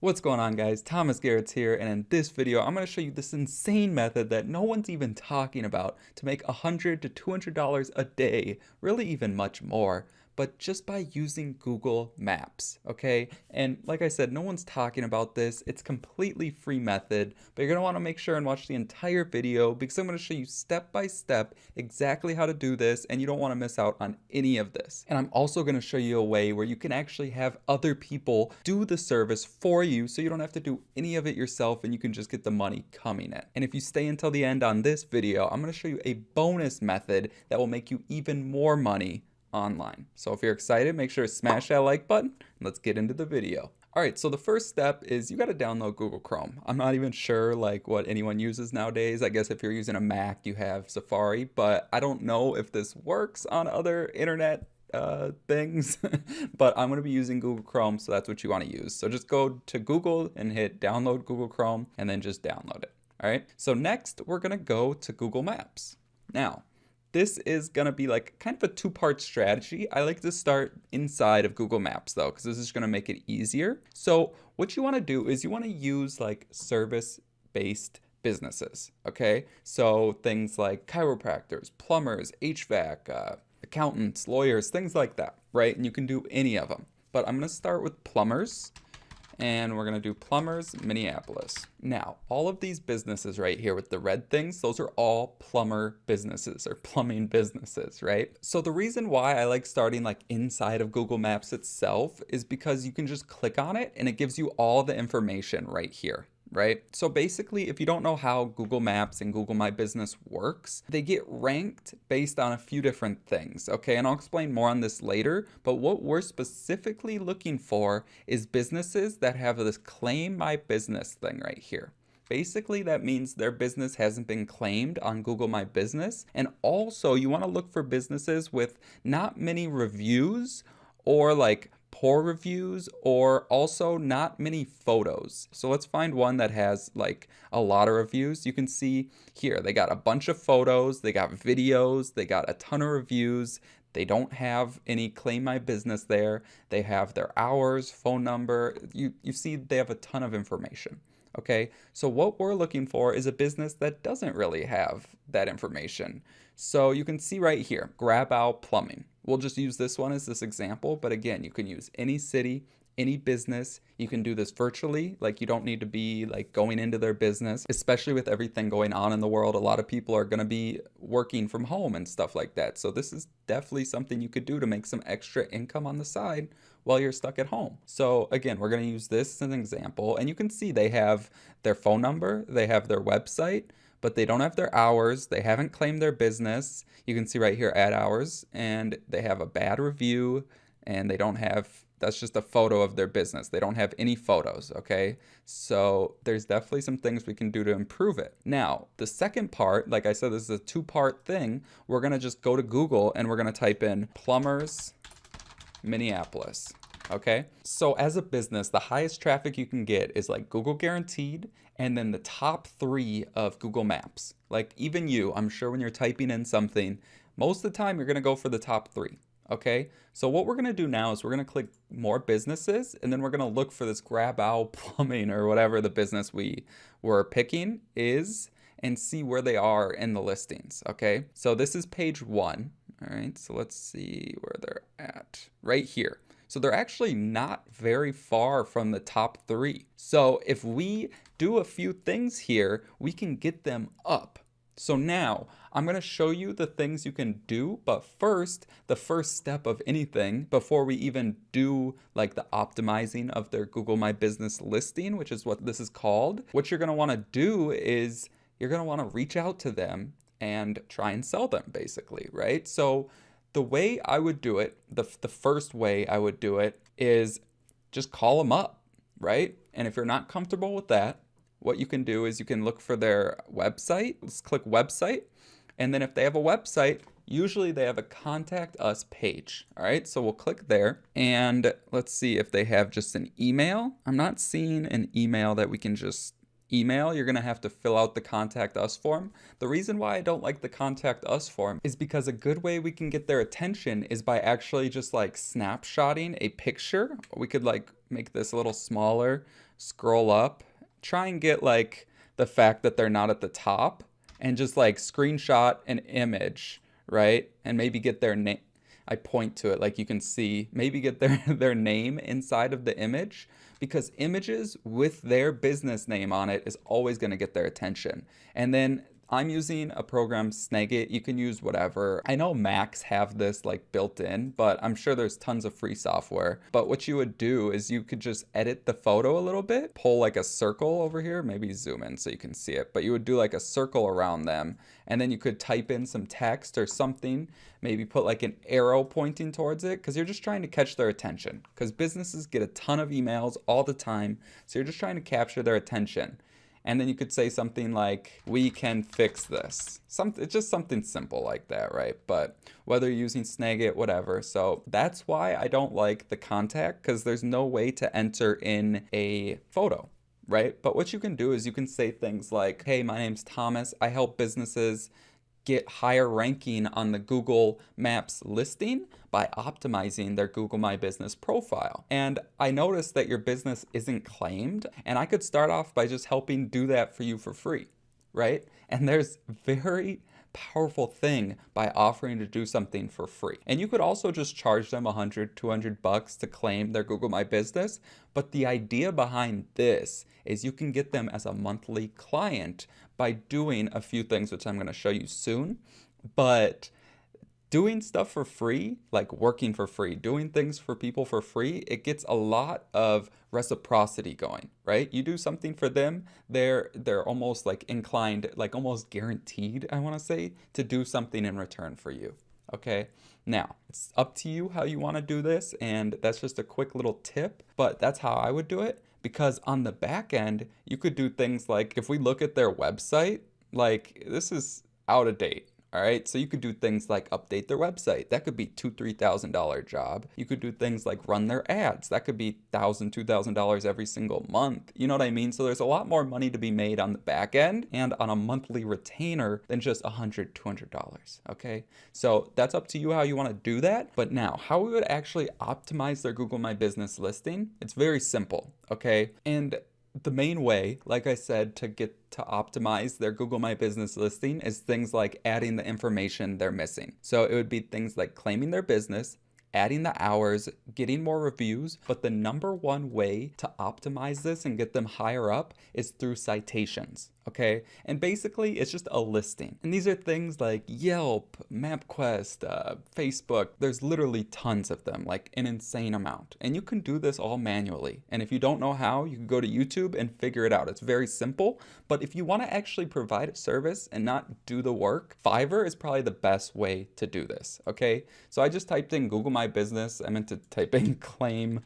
What's going on, guys? Thomas Garrett's here, and in this video I'm going to show you this insane method that no one's even talking about to make $100 to $200 a day, really even much more, but just by using Google Maps, okay? And like I said, no one's talking about this. It's completely free method, but you're going to want to make sure and watch the entire video because I'm going to show you step by step exactly how to do this, and you don't want to miss out on any of this. And I'm also going to show you a way where you can actually have other people do the service for you so you don't have to do any of it yourself and you can just get the money coming in. And if you stay until the end on this video, I'm going to show you a bonus method that will make you even more money online. So if you're excited, make sure to smash that like button and let's get into the video. All right, so the first step is you got to download Google Chrome. I'm not even sure like what anyone uses nowadays. I guess if you're using a Mac, you have Safari, but I don't know if this works on other internet things, but I'm going to be using Google Chrome, so that's what you want to use. So just go to Google and hit download Google Chrome and then just download it. All right, so next we're going to go to Google Maps. Now, this is going to be like kind of a two-part strategy. I like to start inside of Google Maps though, because this is going to make it easier. So what you want to do is you want to use like service-based businesses, okay? So things like chiropractors, plumbers, HVAC, accountants, lawyers, things like that, right? And you can do any of them. But I'm going to start with plumbers. And we're going to do plumbers, Minneapolis. Now, all of these businesses right here with the red things, those are all plumber businesses or plumbing businesses, right? So the reason why I like starting like inside of Google Maps itself is because you can just click on it and it gives you all the information right here. Right? So basically, if you don't know how Google Maps and Google My Business works, they get ranked based on a few different things, okay? And I'll explain more on this later, but what we're specifically looking for is businesses that have this Claim My Business thing right here. Basically, that means their business hasn't been claimed on Google My Business. And also, you want to look for businesses with not many reviews or like poor reviews or also not many photos. So let's find one that has like a lot of reviews. You can see here they got a bunch of photos, they got videos, they got a ton of reviews. They don't have any Claim My Business there. They have their hours, phone number. You see they have a ton of information. Okay, so what we're looking for is a business that doesn't really have that information. So you can see right here, Grabow Plumbing. We'll just use this one as this example, but again, you can use any city, any business. You can do this virtually, like you don't need to be like going into their business, especially with everything going on in the world. A lot of people are going to be working from home and stuff like that. So this is definitely something you could do to make some extra income on the side while you're stuck at home. So again, we're going to use this as an example, and you can see they have their phone number, they have their website, but they don't have their hours. They haven't claimed their business. You can see right here, add hours, and they have a bad review, and they don't have, that's just a photo of their business. They don't have any photos, okay? So there's definitely some things we can do to improve it. Now, the second part, like I said, this is a two-part thing. We're gonna just go to Google and we're gonna type in plumbers Minneapolis. Okay, so as a business, the highest traffic you can get is like Google guaranteed and then the top 3 of Google Maps. Like even you, I'm sure when you're typing in something, most of the time you're going to go for the top 3. Okay, so what we're going to do now is we're going to click more businesses and then we're going to look for this Grabow Plumbing or whatever the business we were picking is and see where they are in the listings. Okay, so this is page 1. All right, so let's see where they're at right here. So they're actually not very far from the top 3. So if we do a few things here, we can get them up. So now I'm going to show you the things you can do, but first, the first step of anything before we even do like the optimizing of their Google My Business listing, which is what this is called, what you're going to want to do is you're going to want to reach out to them and try and sell them basically, right? So the way I would do it, the first way I would do it is just call them up, right? And if you're not comfortable with that, what you can do is you can look for their website. Let's click website. And then if they have a website, usually they have a contact us page. All right, so we'll click there and let's see if they have just an email. I'm not seeing an email that we can just email. You're going to have to fill out the contact us form. The reason why I don't like the contact us form is because a good way we can get their attention is by actually just like snapshotting a picture. We could like make this a little smaller scroll up, try and get like the fact that they're not at the top, and just like screenshot an image, right? And maybe get their name. I point to it like you can see, maybe get their name inside of the image, because images with their business name on it is always going to get their attention. And then I'm using a program, Snagit. You can use whatever. I know Macs have this like built in, but I'm sure there's tons of free software. But what you would do is you could just edit the photo a little bit, pull like a circle over here, maybe zoom in so you can see it, but you would do like a circle around them, and then you could type in some text or something, maybe put like an arrow pointing towards it, because you're just trying to catch their attention, because businesses get a ton of emails all the time, so you're just trying to capture their attention. And then you could say something like, we can fix this. It's just something simple like that, right? But whether you're using Snagit, whatever. So that's why I don't like the contact, because there's no way to enter in a photo, right? But what you can do is you can say things like, hey, my name's Thomas. I help businesses get higher ranking on the Google Maps listing by optimizing their Google My Business profile. And I noticed that your business isn't claimed, and I could start off by just helping do that for you for free, right? And there's very powerful thing by offering to do something for free. And you could also just charge them 100, 200 bucks to claim their Google My Business. But the idea behind this is you can get them as a monthly client by doing a few things, which I'm going to show you soon. But doing stuff for free, like working for free, doing things for people for free, it gets a lot of reciprocity going, right? You do something for them, they're almost like inclined, like almost guaranteed, I want to say, to do something in return for you. Okay, now it's up to you how you want to do this, and that's just a quick little tip, but that's how I would do it. Because on the back end, you could do things like, if we look at their website, like this is out of date. All right, so you could do things like update their website. That could be $2,000, $3,000 job. You could do things like run their ads. That could be $1,000, $2,000 every single month. You know what I mean? So there's a lot more money to be made on the back end and on a monthly retainer than just $100, $200. Okay, so that's up to you how you want to do that. But now, how we would actually optimize their Google My Business listing? It's very simple. Okay, and the main way, like I said, to get to optimize their Google My Business listing is things like adding the information they're missing. So it would be things like claiming their business, adding the hours, getting more reviews. But the number one way to optimize this and get them higher up is through citations. Okay, and basically it's just a listing, and these are things like Yelp, MapQuest, Facebook. There's literally tons of them, like an insane amount, and you can do this all manually. And if you don't know how, you can go to YouTube and figure it out. It's very simple. But if you want to actually provide a service and not do the work, Fiverr is probably the best way to do this. Okay, so I just typed in Google My Business. I meant to type in claim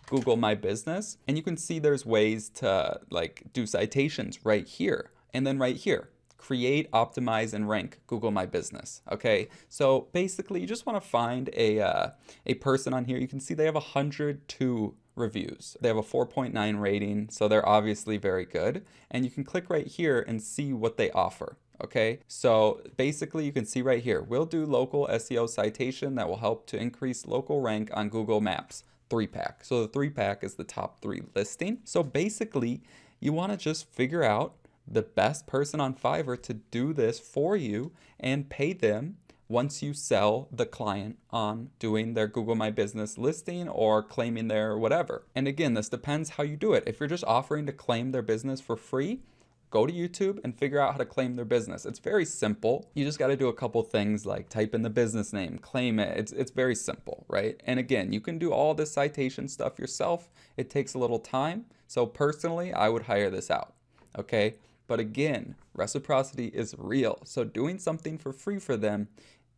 Google My Business, and you can see there's ways to like do citations right here, and then right here, create, optimize, and rank Google My Business. Okay, so basically you just want to find a person on here. You can see they have 102 reviews. They have a 4.9 rating, so they're obviously very good. And you can click right here and see what they offer. Okay, so basically you can see right here, we'll do local SEO citation that will help to increase local rank on Google Maps. 3-pack. So the 3-pack is the top 3 listing. So basically, you want to just figure out the best person on Fiverr to do this for you and pay them once you sell the client on doing their Google My Business listing or claiming their whatever. And again, this depends how you do it. If you're just offering to claim their business for free, go to YouTube and figure out how to claim their business. It's very simple. You just got to do a couple things like type in the business name, claim it. It's very simple, right? And again, you can do all this citation stuff yourself. It takes a little time. So personally, I would hire this out, okay? But again, reciprocity is real. So doing something for free for them,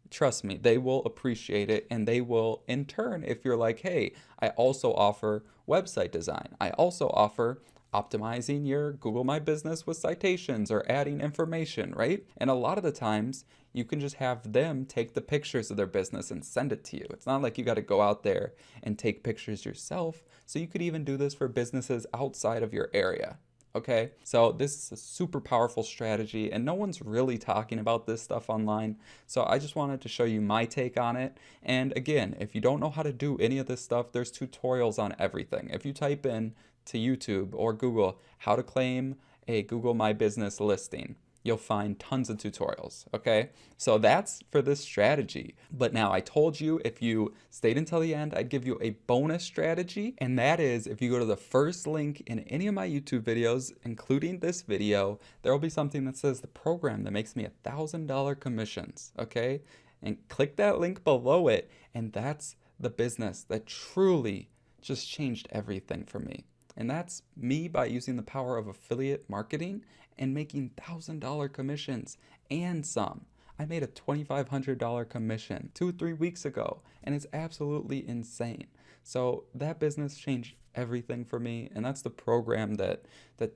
trust me, they will appreciate it, and they will in turn, if you're like, hey, I also offer website design. I also offer optimizing your Google My Business with citations or adding information, right? And a lot of the times you can just have them take the pictures of their business and send it to you. It's not like you got to go out there and take pictures yourself. So you could even do this for businesses outside of your area. Okay, so this is a super powerful strategy, and no one's really talking about this stuff online. So I just wanted to show you my take on it. And again, if you don't know how to do any of this stuff, there's tutorials on everything. If you type in to YouTube or Google how to claim a Google My Business listing. You'll find tons of tutorials, okay? So that's for this strategy. But now I told you if you stayed until the end, I'd give you a bonus strategy. And that is if you go to the first link in any of my YouTube videos, including this video, there will be something that says the program that makes me $1,000 commissions, okay? And click that link below it. And that's the business that truly just changed everything for me. And that's me by using the power of affiliate marketing and making $1,000 commissions and some. I made a $2,500 commission 2-3 weeks ago, and it's absolutely insane. So that business changed everything for me, and that's the program that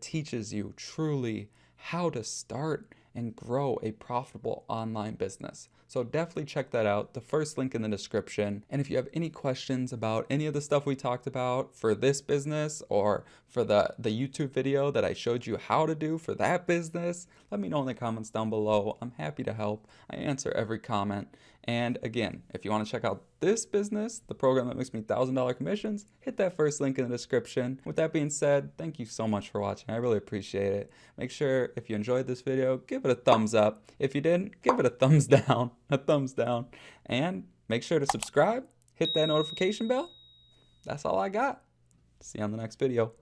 teaches you truly how to start and grow a profitable online business. So definitely check that out, the first link in the description. And if you have any questions about any of the stuff we talked about for this business or for the YouTube video that I showed you how to do for that business, let me know in the comments down below. I'm happy to help. I answer every comment. And again, if you want to check out this business, the program that makes me $1,000 commissions, hit that first link in the description. With that being said, thank you so much for watching. I really appreciate it. Make sure if you enjoyed this video, give it a thumbs up. If you didn't, give it a thumbs down, And make sure to subscribe, hit that notification bell. That's all I got. See you on the next video.